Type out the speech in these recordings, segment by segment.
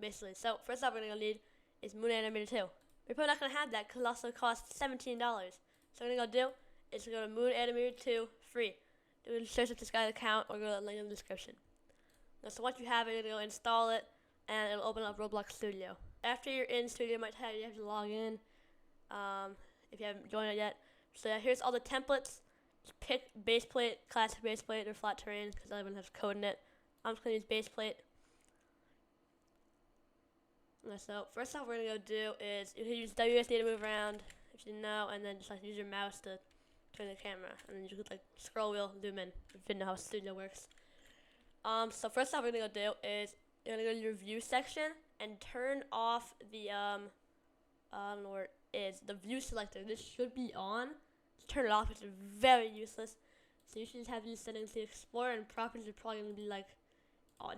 basically. So first off, we're gonna need is Moon Animator 2. We're probably not gonna have that because it also costs $17. So what we're gonna do is go to Moon Animator 2 free. Do a search up this guy's account or go to the link in the description. So once you have it, you're gonna go install it and it'll open up Roblox Studio. After you're in Studio, it might tell you have to log in if you haven't joined it yet. So yeah, here's all the templates. Just pick base plate, classic base plate, or flat terrain because everyone has code in it. I'm just gonna use base plate. So first off, we're gonna go do is you can use WSD to move around if you know, and then just like use your mouse to turn the camera, and then you could like scroll wheel zoom in if you didn't know how Studio works. So first off, we're gonna go do is you're gonna go to your view section and turn off the I don't know where it is, the view selector. This should be on. Just turn it off. It's very useless. So you should just have these settings to explore, and properties are probably gonna be like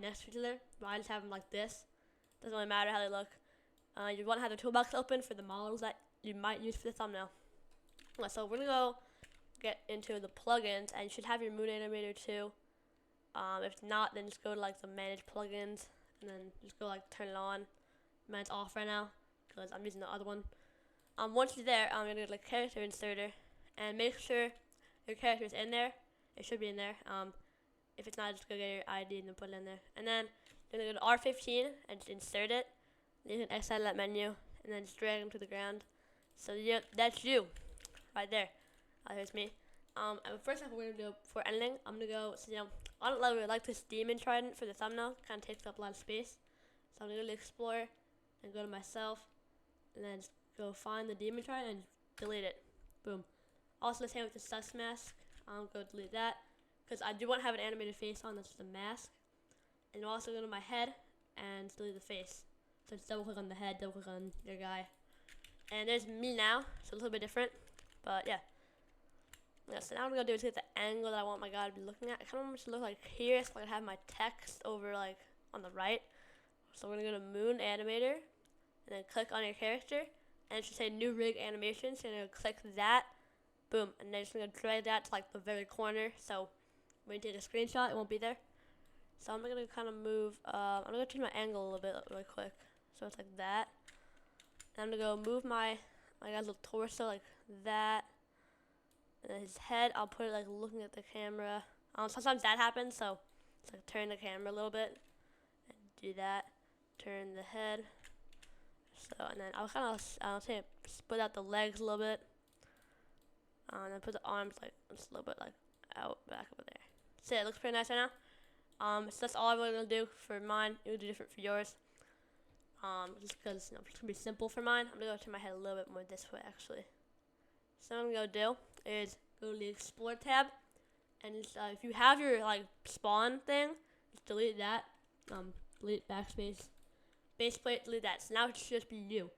next to each other. But I just have them like this. Doesn't really matter how they look. You want to have the toolbox open for the models that you might use for the thumbnail. So we're gonna go get into the plugins, and you should have your Moon Animator 2. If not, then just go to like the manage plugins, and then just go like turn it on. Mine's off right now because I'm using the other one. Once you're there, you're gonna go to like character inserter, and make sure your character is in there. It should be in there. If it's not, just go get your ID and then put it in there. And then you're gonna go to R15 and just insert it. You can exit that menu and then just drag them to the ground. So yeah, that's you, right there. Here's me. And first off, we're gonna do for editing. I'm gonna go. So, I don't really like this demon trident for the thumbnail. Kind of takes up a lot of space. So I'm gonna go to Explorer and go to myself, and then just go find the demon trident and delete it. Boom. Also the same with the sus mask. Go delete that because I do want to have an animated face on. That's just a mask. And also go to my head and delete the face. So just double click on the head, double click on your guy. And there's me now, so a little bit different. But yeah. So now what I'm gonna do is get the angle that I want my guy to be looking at. I kinda want it to look like here, so I can have my text over like on the right. So we're gonna go to Moon Animator and then click on your character, and it should say new rig animation. So you're gonna click that, boom, and then just gonna drag that to like the very corner. So when you take a screenshot, it won't be there. So I'm gonna kind of move. I'm gonna change my angle a little bit really quick, so it's like that. And I'm gonna go move my guy's little torso like that, and then his head. I'll put it like looking at the camera. Sometimes that happens, so it's like turn the camera a little bit and do that. Turn the head. So and then I'll say split out the legs a little bit, and then put the arms like just a little bit like out back over there. So it looks pretty nice right now. So that's all I'm really gonna do for mine. It will do different for yours. Just because it's gonna be simple for mine. I'm gonna go turn my head a little bit more this way actually. So what I'm gonna do is go to the Explore tab, and just, if you have your like spawn thing, just delete that. Delete backspace, base plate, delete that. So now it should just be you.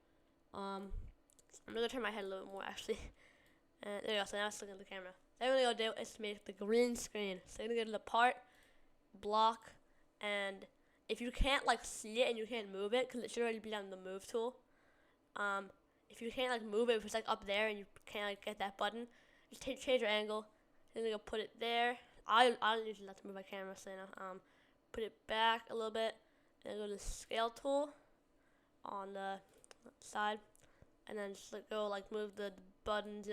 I'm gonna turn my head a little bit more actually. And there you go. So now it's looking at the camera. Then what I'm gonna do is to make the green screen. So I'm gonna go to the part, block, and if you can't like see it and you can't move it because it should already be on the move tool. If you can't like move it, if it's like up there and you can't like get that button, just change your angle. Then you go put it there. I don't usually like to move my camera, so put it back a little bit, and go to the scale tool on the side, and then just go like move the buttons,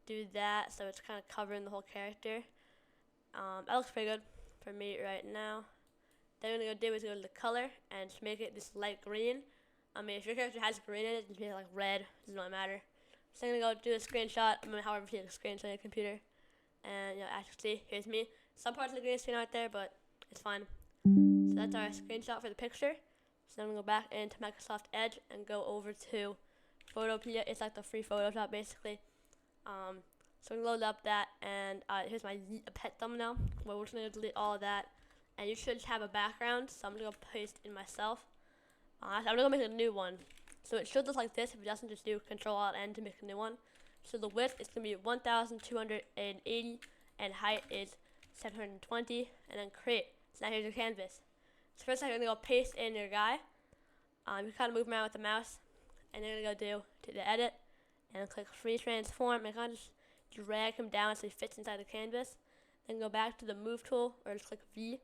do that so it's kind of covering the whole character. That looks pretty good for me right now. Then what I'm gonna do is go to the color and just make it this light green. If your character has green in it, just make it like red. Doesn't really matter. So I'm gonna go do a screenshot. However you take a screenshot on your computer, and as you can see, here's me. Some parts of the green screen aren't there, but it's fine. So that's our screenshot for the picture. So I'm gonna go back into Microsoft Edge and go over to Photopea. It's like the free Photoshop basically. So I'm gonna load up that, and here's my pet thumbnail. We're just gonna delete all of that, and you should just have a background. So I'm gonna go paste in myself. I'm gonna go make a new one. So it should look like this if it doesn't. Just do Control-Alt-N to make a new one. So the width is gonna be 1,280, and height is 720, and then create. So now here's your canvas. So first I'm gonna go paste in your guy. You kind of move him around with the mouse, and then you're gonna go to the edit, and click free transform, and kind of just drag him down so he fits inside the canvas. Then go back to the move tool, or just click V,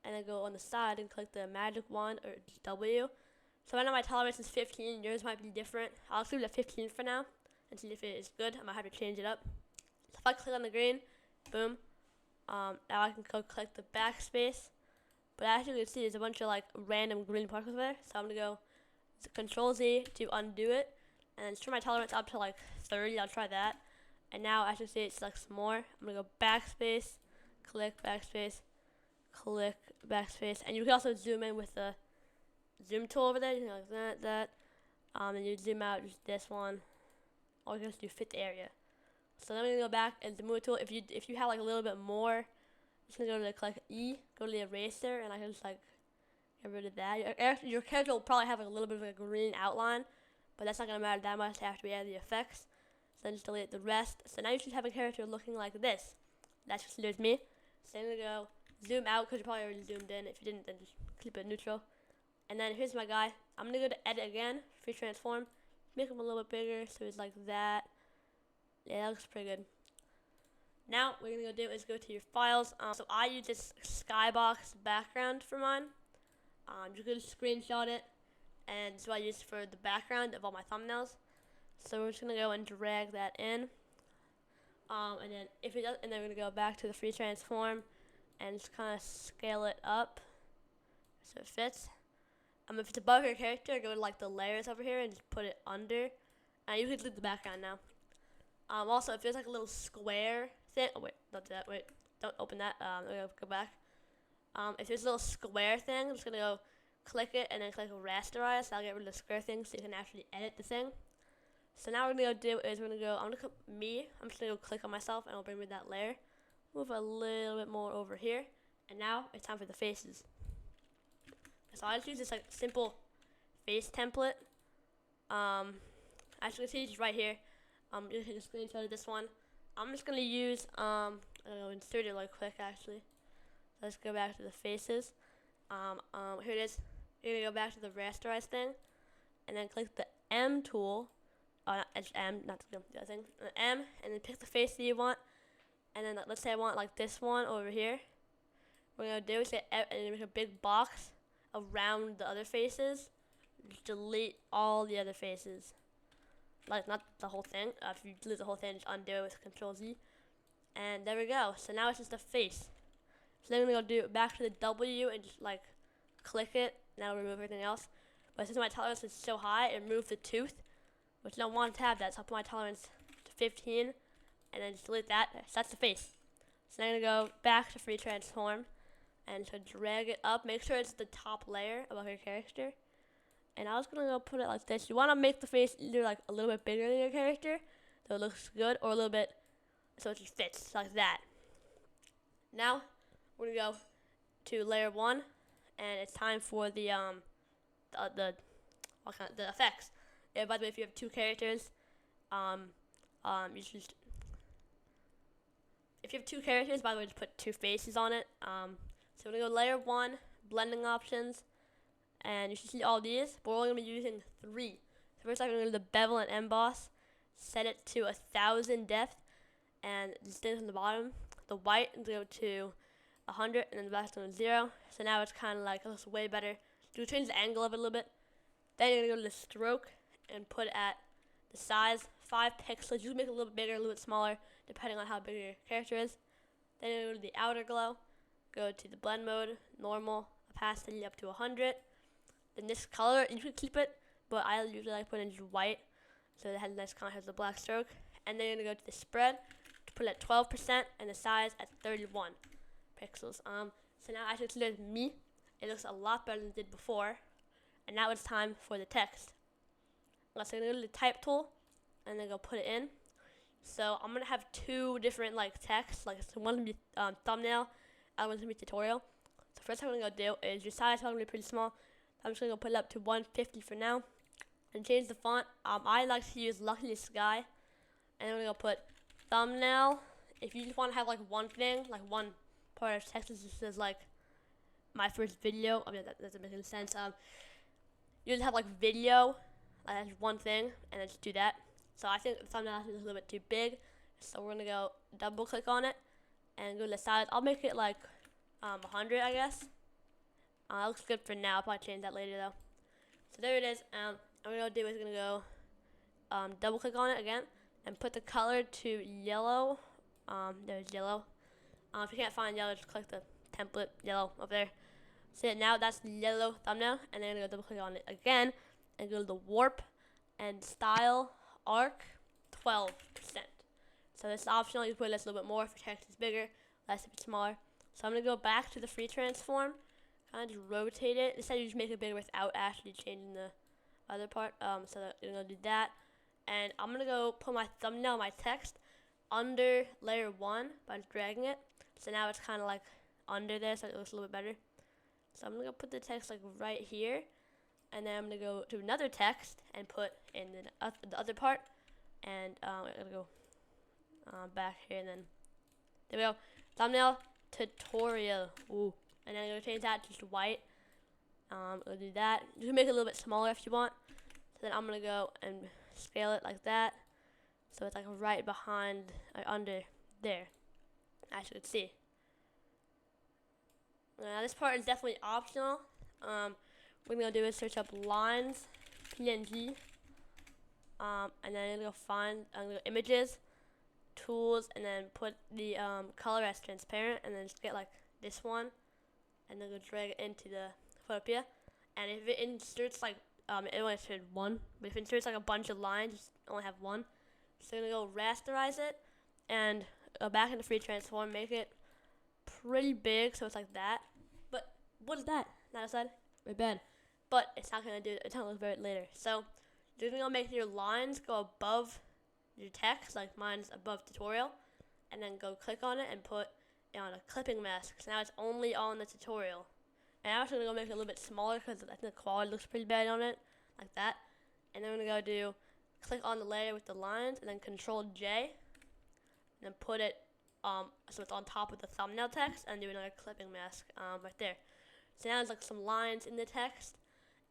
and then go on the side and click the magic wand or W. So right now my tolerance is 15. Yours might be different. I'll leave it at 15 for now and see if it is good. I might have to change it up. So if I click on the green, boom. Now I can go click the backspace. But as you can see, there's a bunch of like random green particles there. So I'm gonna go Control Z to undo it, and then turn my tolerance up to like 30. I'll try that. And now as you see, it selects more. I'm gonna go backspace, click backspace, click backspace, and you can also zoom in with the zoom tool over there. You can like that. And you zoom out just this one. Or you can just do fit the area. So then we're gonna go back and the move tool. If you have like a little bit more, just gonna go to the click E, go to the eraser, and I can just like get rid of that. Your character will probably have like a little bit of a green outline, but that's not gonna matter that much after we add the effects. So then just delete the rest. So now you should have a character looking like this. That's just there's me. So I'm gonna go zoom out because you probably already zoomed in. If you didn't, then just keep it neutral. And then here's my guy. I'm gonna go to edit again, free transform, make him a little bit bigger so it's like that. Yeah, that looks pretty good. Now what we're gonna go do is go to your files. So I use this skybox background for mine. You can screenshot it, and this is what I use for the background of all my thumbnails. So we're just gonna go and drag that in. And then if it does, and then we're gonna go back to the free transform and just kind of scale it up so it fits. If it's above your character, go to like the layers over here and just put it under. And you can leave the background now. Also, if there's like a little square thing, oh wait, not that. Wait, don't open that. I'm gonna go back. If there's a little square thing, I'm just gonna go click it and then click rasterize. So I'll get rid of the square thing so you can actually edit the thing. So now what we're gonna do is I'm gonna click me. I'm just gonna go click on myself and I'll bring me that layer. Move a little bit more over here, and now it's time for the faces. So I just use this like simple face template. As you can see, it's right here. You can just screenshot this one. I'm just gonna use I'm gonna insert it really quick actually. Let's go back to the faces. Here it is. You're gonna go back to the rasterize thing, and then click the M tool. Not M, not the other thing. M, and then pick the face that you want. And then let's say I want like this one over here. What we're gonna do is say and then make a big box around the other faces. Just delete all the other faces. Like not the whole thing. If you delete the whole thing, just undo it with Control Z. And there we go. So now it's just a face. So then we're gonna do back to the W and just like click it. Now remove everything else. But since my tolerance is so high, it removed the tooth, which I don't want to have that. So I'll put my tolerance to 15, and then just delete that. So that's the face. So now I'm gonna go back to free transform, and so drag it up. Make sure it's the top layer above your character. And I was gonna go put it like this. You wanna make the face either like a little bit bigger than your character, so it looks good, or a little bit so it just fits like that. Now we're gonna go to layer 1, and it's time for the effects. Yeah, by the way, if you have 2 characters, you should just, if you have 2 characters, by the way, just put 2 faces on it. So we're gonna go layer 1, blending options, and you should see all these, but we're only gonna be using 3. So first I'm gonna go to the bevel and emboss, set it to 1000 depth, and just things on the bottom. The white is gonna go to 100, and then the black's going to 0. So now it's kind of like, it looks way better. You can change the angle of it a little bit. Then you're going to go to the stroke and put it at the size, 5 pixels. You can make it a little bit bigger, a little bit smaller, depending on how big your character is. Then you go to the outer glow, go to the blend mode, normal, opacity up to 100. Then this color, you can keep it, but I usually like putting just white, so it has a nice contrast with the black stroke. And then you're going to go to the spread, to put it at 12%, and the size at 31 pixels. So now as you can see, me, it looks a lot better than it did before. And now it's time for the text. So I'm gonna go to the type tool and then go put it in. So I'm gonna have 2 different like texts. Like so one's gonna be thumbnail, and one's gonna be tutorial. So first thing I'm gonna go do is your size is gonna be pretty small. I'm just gonna go put it up to 150 for now, and change the font. I like to use Lucky Sky, and I'm gonna go put thumbnail. If you just want to have like one thing, like one part of text that just says like my first video. I mean that doesn't make any sense. You just have like video, like that's one thing, and then just do that. So I think the thumbnail is a little bit too big, so we're gonna go double click on it and go to the size. I'll make it like 100, I guess. It looks good for now. I'll probably change that later though. So there it is. I'm gonna do is gonna go double click on it again and put the color to yellow. There's yellow. If you can't find yellow, just click the template yellow up there. So now that's the yellow thumbnail, and then I'm gonna go double click on it again and go to the warp and style arc 12%. So this is optional. You can put this a little bit more if your text is bigger, less if it's smaller. So I'm gonna go back to the free transform, kind of just rotate it. Instead, you just make it bigger without actually changing the other part. So that you're gonna do that, and I'm gonna go put my thumbnail, my text, under layer 1 by just dragging it. So now it's kind of like under there, so it looks a little bit better. So I'm gonna go put the text like right here, and then I'm gonna go to another text and put in the other part, and I'm gonna go back here, and then there we go. Thumbnail tutorial. Ooh, and then I'm gonna change that to white. I'll do that. You can make it a little bit smaller if you want. So then I'm gonna go and scale it like that, so it's like right behind or under there, as you can see. Now this part is definitely optional. What we're gonna do is search up lines, PNG, and then I'm gonna go find images, tools, and then put the color as transparent, and then just get like this one, and then go drag it into the Photopea. And if it inserts like it only inserted one, but if it inserts like a bunch of lines, just only have one. So I'm gonna go rasterize it and go back into free transform, make it pretty big, so it's like that. But what is that? NotOsid? Very bad. But it's not gonna do it. It's not gonna look very later. So you're gonna make your lines go above your text, like mine's above tutorial, and then go click on it and put it on a clipping mask. So now it's only on the tutorial. And I'm actually gonna go make it a little bit smaller because I think the quality looks pretty bad on it, like that. And then I'm gonna go click on the layer with the lines, and then Control J, and then put it so it's on top of the thumbnail text, and do another clipping mask right there. So now there's like some lines in the text,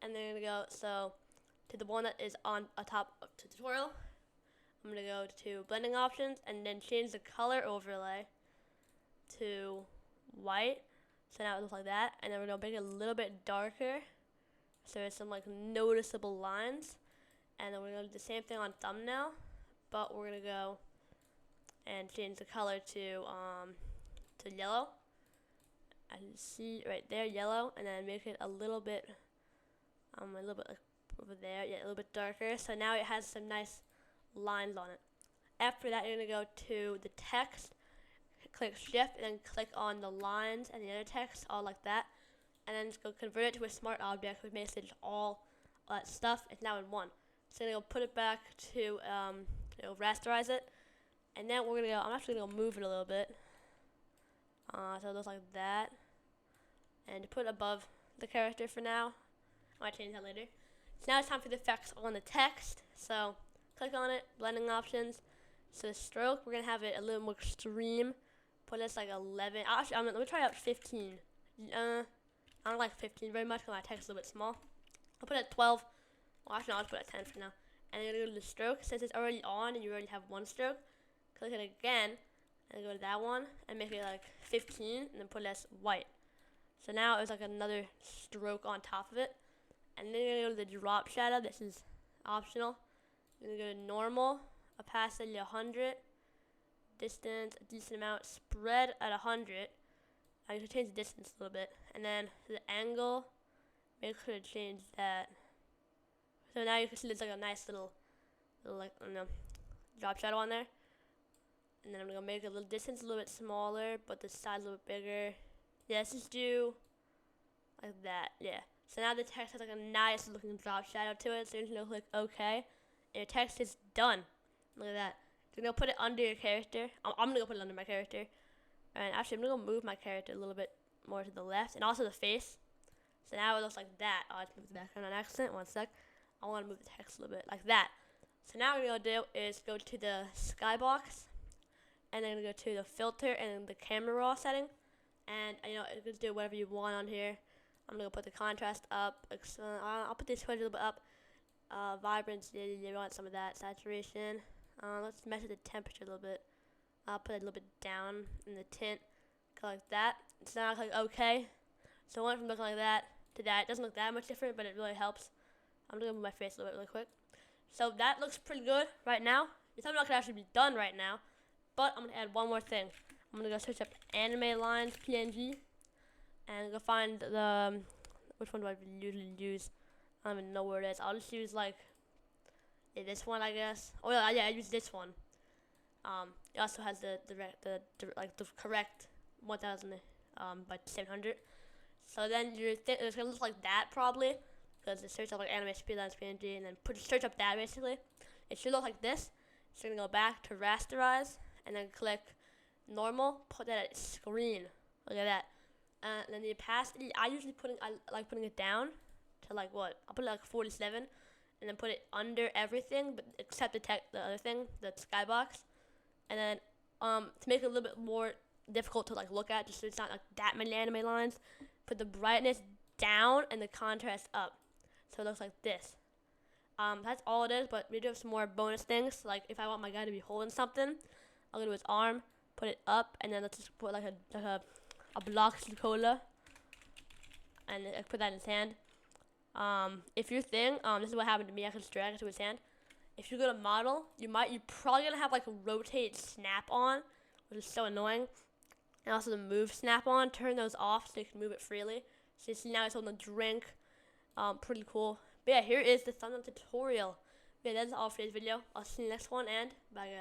and then I'm gonna go to the one that is on top of the tutorial. I'm gonna go to blending options and then change the color overlay to white. So now it looks like that, and then we're gonna make it a little bit darker, so there's some like noticeable lines. And then we're gonna do the same thing on thumbnail, but we're gonna go and change the color to yellow. As you see right there, yellow, and then make it a little bit like over there, yeah, a little bit darker. So now it has some nice lines on it. After that, you're gonna go to the text, click shift, and then click on the lines and the other text, all like that, and then just go convert it to a smart object, which makes it all that stuff. It's now in one. So I'm gonna go put it back to rasterize it, and then we're gonna go. I'm actually gonna move it a little bit, so it looks like that, and to put it above the character for now. I might change that later. So now it's time for the effects on the text. So click on it, blending options. So the stroke, we're gonna have it a little more extreme. Put this like 11. Actually, let me try out 15. I don't like 15 very much because my text is a little bit small. I'll put it at 12. Well, actually, I'll just put it at 10 for now. And then go to the stroke. Since it's already on and you already have one stroke, click it again and go to that one and make it like 15 and then put it as white. So now it's like another stroke on top of it. And then you're gonna go to the drop shadow. This is optional. You're gonna go to normal, opacity 100, distance a decent amount, spread at 100. You can change the distance a little bit, and then the angle, make sure to change that. So now you can see there's like a nice little like drop shadow on there. And then I'm gonna make a little distance a little bit smaller, but the size a little bit bigger. Yeah, let's just do like that. Yeah. So now the text has like a nice looking drop shadow to it. So you're gonna click OK, and your text is done. Look at that. You're gonna put it under your character. I'm gonna go put it under my character. And actually, I'm gonna go move my character a little bit more to the left, and also the face. So now it looks like that. Oh, I just moved the background on accident. One sec. I want to move the text a little bit like that. So now what we're gonna do is go to the skybox, and then go to the filter and the camera raw setting, and you can do whatever you want on here. I'm gonna put the contrast up. I'll put the exposure a little bit up. Vibrancy, you want some of that. Saturation. Let's measure the temperature a little bit. I'll put it a little bit down in the tint, like that. So now I click OK. So I went from looking like that to that. It doesn't look that much different, but it really helps. I'm gonna move my face a little bit really quick. So that looks pretty good right now. It's not gonna actually be done right now, but I'm gonna add one more thing. I'm gonna go search up anime lines PNG and go find the which one do I usually use? I don't even know where it is. I'll just use like this one, I guess. Oh yeah, I use this one. It also has the correct 1000 by 700. So then it's gonna look like that probably, because it search up like anime speedlines PNG and then search up that basically. It should look like this. So you're gonna go back to rasterize and then click normal. Put that at screen. Look at that. And then the opacity, I like putting it down to like what? I'll put it like 47, and then put it under everything, but except the other thing, the skybox. And then to make it a little bit more difficult to like look at, just so it's not like that many anime lines, put the brightness down and the contrast up, so it looks like this. That's all it is, but we do have some more bonus things. Like if I want my guy to be holding something, I'll go to his arm, put it up, and then let's just put like a block cola, and put that in his hand. If your thing, this is what happened to me. I could just drag it to his hand. If you go to model, you're probably gonna have like a rotate snap on, which is so annoying. And also the move snap on, turn those off so you can move it freely. So you see now it's holding a drink. Pretty cool. But yeah, here is the thumbnail tutorial. Yeah, that's all for today's video. I'll see you in the next one, and bye guys.